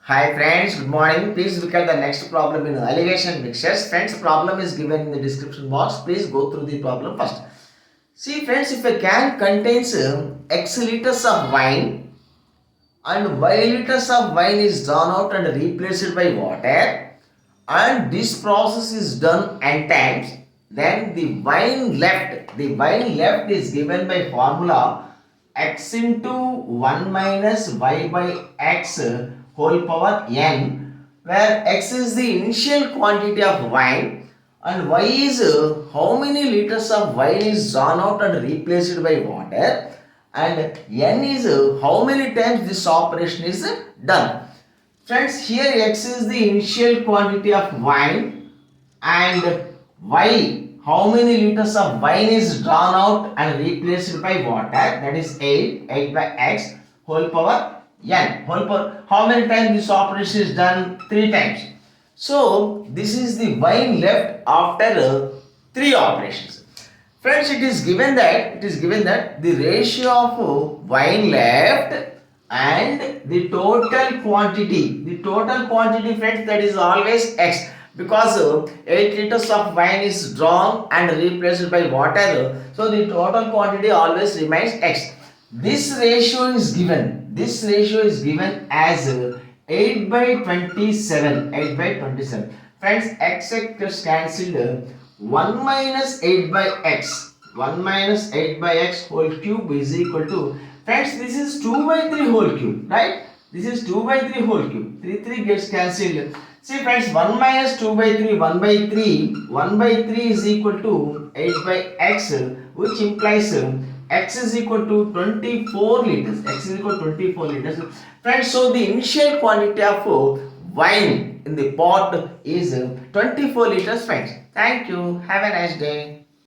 Hi friends, good morning. Please look at the next problem in alligation mixtures. Friends, problem is given in the description box. Please go through the problem first. See friends, if a can contains X liters of wine and Y liters of wine is drawn out and replaced by water, and this process is done n times, then the wine left is given by formula x into 1 minus y by x whole power n, where x is the initial quantity of wine and y is how many liters of wine is drawn out and replaced by water, and n is how many times this operation is done. Friends, here x is the initial quantity of wine and y, how many liters of wine is drawn out and replaced by water, that is 8 by x whole power n whole power. How many times this operation is done? 3 times. So this is the wine left after 3 operations. Friends, it is given that the ratio of wine left and the total quantity friends, that is always x, because 8 liters of wine is drawn and replaced by water, so the total quantity always remains x. This ratio is given as 8 by 27. Friends, x gets cancelled. 1 minus 8 by x. 1 minus 8 by x whole cube is equal to, friends, this is 2 by 3 whole cube, right? This is 2 by 3 whole cube. 3 gets cancelled. See friends, 1 minus 2 by 3, 1 by 3. 1 by 3 is equal to 8 by x, which implies x is equal to 24 liters. X is equal to 24 liters. Friends, so the initial quantity of wine in the pot is 24 liters, friends. Thank you. Have a nice day.